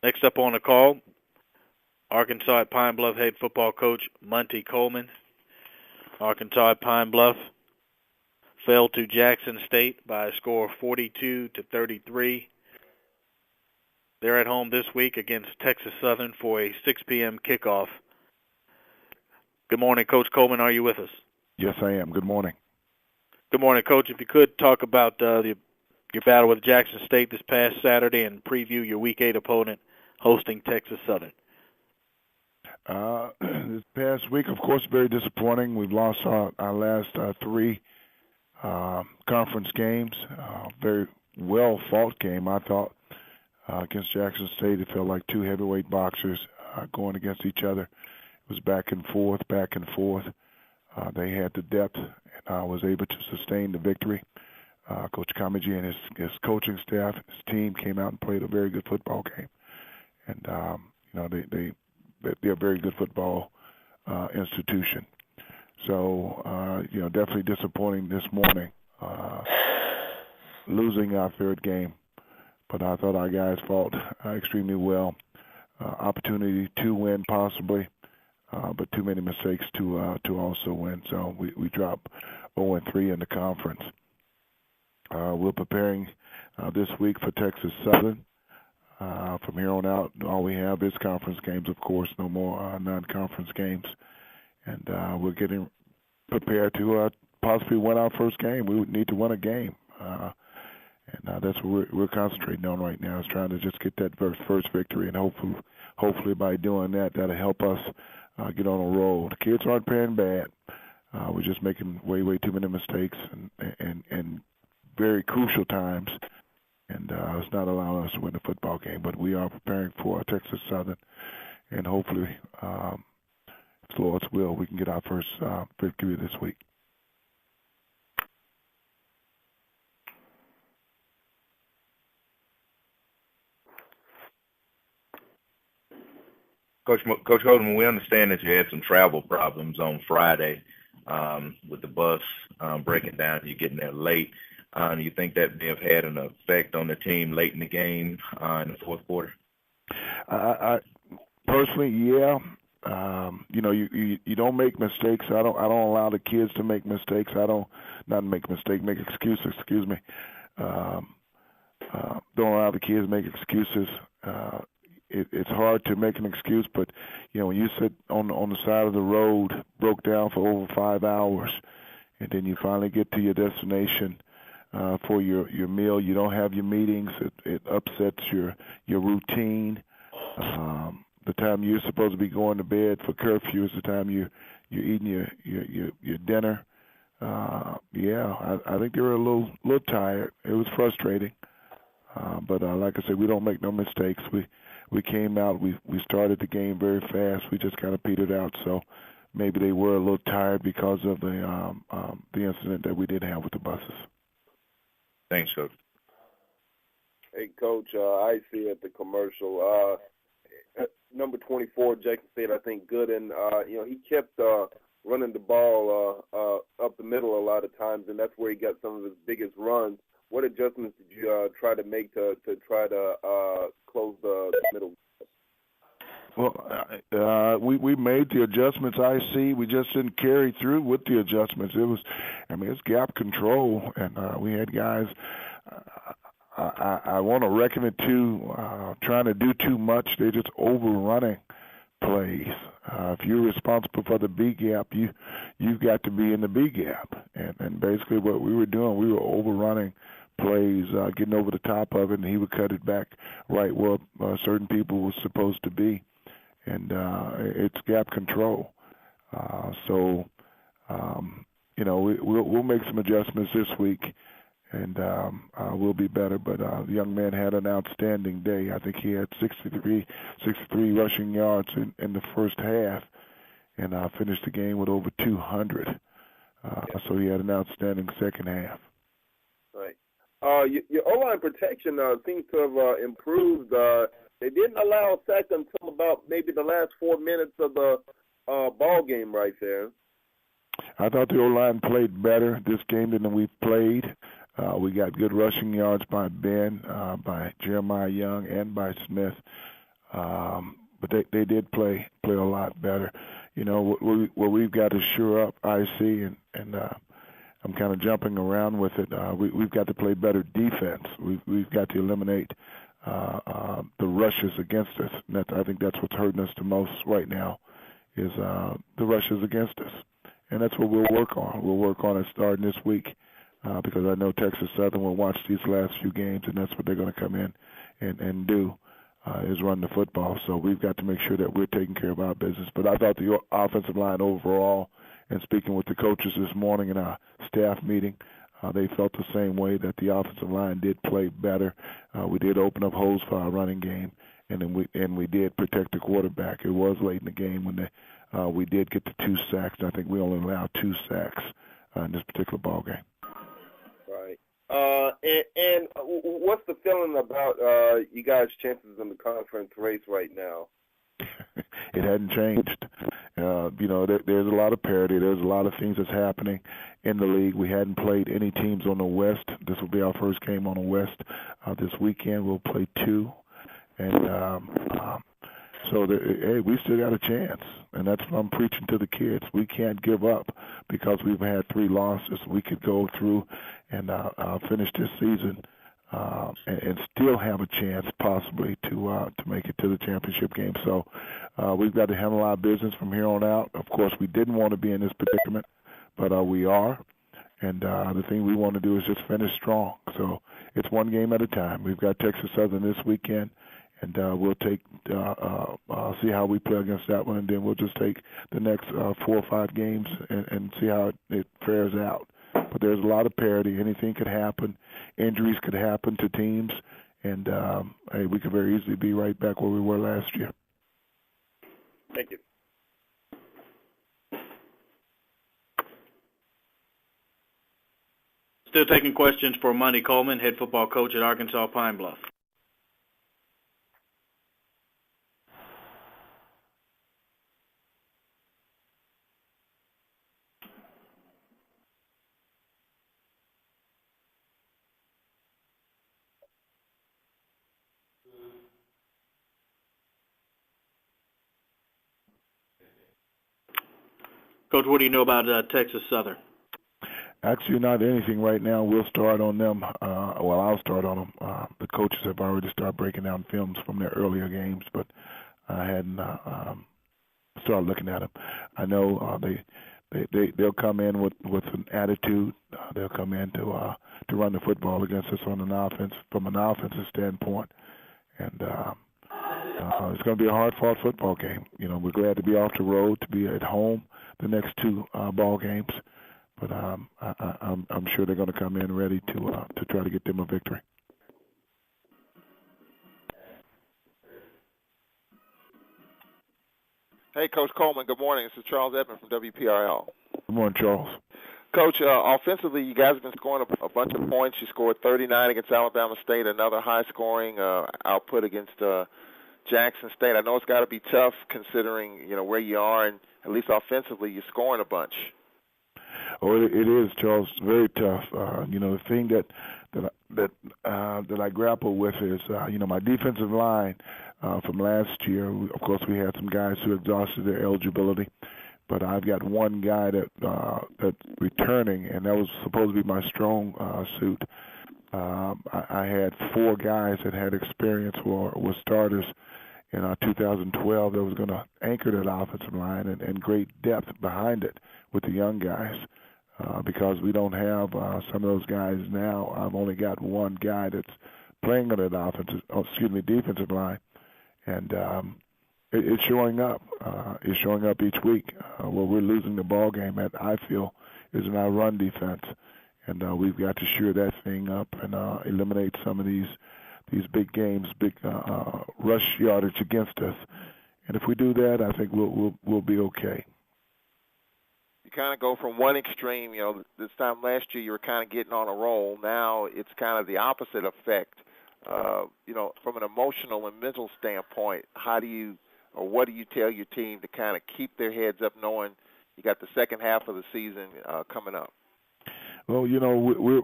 Next up on the call, Arkansas at Pine Bluff head football coach Monte Coleman. Arkansas at Pine Bluff fell to Jackson State by a score of 42-33. They're at home this week against Texas Southern for a 6 p.m. kickoff. Good morning, Coach Coleman. Are you with us? Yes, I am. Good morning. Good morning, Coach. If you could talk about your battle with Jackson State this past Saturday and preview your Week 8 opponent hosting Texas Southern. This past week, of course, very disappointing. We've lost our last three conference games. Very well-fought game, I thought, against Jackson State. It felt like two heavyweight boxers going against each other. It was back and forth, back and forth. They had the depth, and I was able to sustain the victory. Coach Kamaji and his coaching staff, his team came out and played a very good football game. And, they're a very good football institution. So, definitely disappointing this morning, losing our third game. But I thought our guys fought extremely well. Opportunity to win possibly, but too many mistakes to also win. So we dropped 0-3 in the conference. We're preparing this week for Texas Southern. From here on out, all we have is conference games, of course, no more non-conference games. And we're getting prepared to possibly win our first game. We would need to win a game. And that's what we're concentrating on right now, is trying to just get that first victory. And hopefully by doing that, that'll help us get on a roll. The kids aren't playing bad. We're just making way too many mistakes and very crucial times. And it's not allowing us to win the football game. But we are preparing for Texas Southern. And hopefully, if the Lord's will, we can get our first victory this week. Coach Coleman, we understand that you had some travel problems on Friday with the bus breaking down. You getting there late. Do you think that may have had an effect on the team late in the game in the fourth quarter? I personally, yeah. You don't make mistakes. I don't allow the kids to make mistakes. Make excuses. Excuse me. Don't allow the kids to make excuses. It's hard to make an excuse, but when you sit on the side of the road, broke down for over 5 hours, and then you finally get to your destination for your meal, you don't have your meetings. It upsets your routine. The time you're supposed to be going to bed for curfew is the time you're eating your dinner. I think they were a little tired. It was frustrating, but like I said, we don't make no mistakes. We came out. We started the game very fast. We just kind of petered out. So maybe they were a little tired because of the incident that we did have with the buses. Thanks, Coach. Hey, Coach, I see at the commercial, number 24, Jackson State, I think, good. And, he kept running the ball up the middle a lot of times, and that's where he got some of his biggest runs. What adjustments did you try to make to try to close the middle? Well, we made the adjustments. I see. We just didn't carry through with the adjustments. It's gap control, and we had guys. I want to reckon it too. Trying to do too much. They're just overrunning plays. If you're responsible for the B gap, you've got to be in the B gap. And basically, what we were doing, we were overrunning plays, getting over the top of it, and he would cut it back right where certain people were supposed to be. And it's gap control. We'll make some adjustments this week, and we'll be better. But the young man had an outstanding day. I think he had 63 rushing yards in the first half, and finished the game with over 200. So he had an outstanding second half. Right. Your O-line protection seems to have improved. They didn't allow a sack until about maybe the last 4 minutes of the ball game right there. I thought the O-line played better this game than we played. We got good rushing yards by Ben, by Jeremiah Young, and by Smith. But they did play a lot better. You know, what we've got to shore up, IC, and I'm kind of jumping around with it. We've got to play better defense. We've got to eliminate the rushes against us. And I think that's what's hurting us the most right now is the rushes against us. And that's what we'll work on. We'll work on it starting this week because I know Texas Southern will watch these last few games, and that's what they're going to come in and do is run the football. So we've got to make sure that we're taking care of our business. But I thought the offensive line overall, and speaking with the coaches this morning in our staff meeting, they felt the same way that the offensive line did play better. We did open up holes for our running game, and then we did protect the quarterback. It was late in the game when we did get the 2 sacks. And I think we only allowed 2 sacks in this particular ball game. Right. And what's the feeling about you guys' chances in the conference race right now? It hadn't changed. You know, there's a lot of parity. There's a lot of things that's happening in the league. We hadn't played any teams on the West. This will be our first game on the West. This weekend we'll play 2. And so, hey, we still got a chance. And that's what I'm preaching to the kids. We can't give up because we've had 3 losses. We could go through and finish this season and still have a chance possibly to make it to the championship game. So we've got to handle our business from here on out. Of course, we didn't want to be in this predicament, but we are. And the thing we want to do is just finish strong. So it's one game at a time. We've got Texas Southern this weekend, and we'll take see how we play against that one, and then we'll just take the next 4 or 5 games and see how it fares out. But there's a lot of parity. Anything could happen. Injuries could happen to teams, and hey, we could very easily be right back where we were last year. Thank you. Still taking questions for Monte Coleman, head football coach at Arkansas Pine Bluff. Coach, what do you know about Texas Southern? Actually, not anything right now. We'll start on them. Well, I'll start on them. The coaches have already started breaking down films from their earlier games, but I hadn't started looking at them. I know they'll come in with an attitude. They'll come in to run the football against us on an offense from an offensive standpoint, and it's going to be a hard-fought football game. You know, we're glad to be off the road, to be at home the next 2 ball games. But I'm sure they're going to come in ready to try to get them a victory. Hey, Coach Coleman, good morning. This is Charles Edmond from WPRL. Good morning, Charles. Coach, offensively, you guys have been scoring a bunch of points. You scored 39 against Alabama State, another high-scoring output against Jackson State. I know it's got to be tough considering, you know, where you are, and at least offensively, you're scoring a bunch. Oh, it is, Charles. Very tough. You know, the thing that I grapple with is, you know, my defensive line from last year. Of course, we had some guys who exhausted their eligibility, but I've got one guy that's returning, and that was supposed to be my strong suit. I had 4 guys that had experience or were starters in 2012 that was going to anchor that offensive line and great depth behind it with the young guys. Because we don't have some of those guys now. I've only got one guy that's playing on that defensive line, and it's showing up. It's showing up each week. Where we're losing the ball game at, I feel, is in our run defense, and we've got to shore that thing up and eliminate some of these big games, big rush yardage against us. And if we do that, I think we'll be okay. You kind of go from one extreme, you know, this time last year you were kind of getting on a roll. Now it's kind of the opposite effect. You know, from an emotional and mental standpoint, what do you tell your team to kind of keep their heads up knowing you got the second half of the season coming up? Well, you know,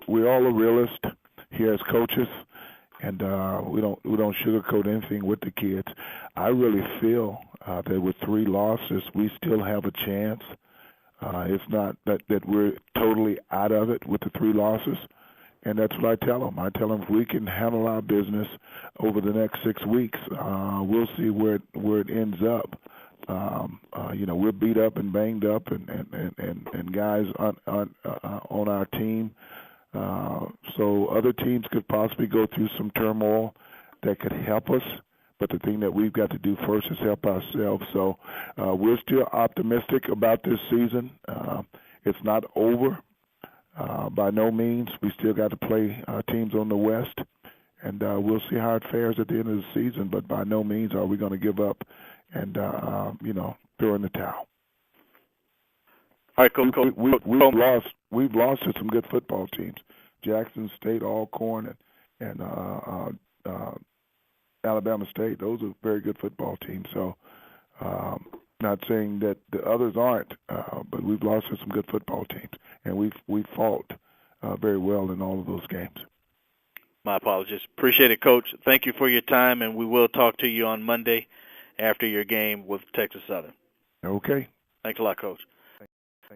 we're all a realist here as coaches, and we don't sugarcoat anything with the kids. I really feel that with 3 losses, we still have a chance. It's not that we're totally out of it with the 3 losses, and that's what I tell them. I tell them if we can handle our business over the next 6 weeks, we'll see where it ends up. We're beat up and banged up, and guys on our team. So other teams could possibly go through some turmoil that could help us. But the thing that we've got to do first is help ourselves. So we're still optimistic about this season. It's not over by no means. We still got to play teams on the West, and we'll see how it fares at the end of the season. But by no means are we going to give up and throw in the towel. All right, Coach. We've lost to some good football teams. Jackson State, Alcorn, and Alabama State. Those are very good football teams. So, not saying that the others aren't, but we've lost to some good football teams, and we've fought very well in all of those games. My apologies. Appreciate it, Coach. Thank you for your time, and we will talk to you on Monday after your game with Texas Southern. Okay. Thanks a lot, Coach.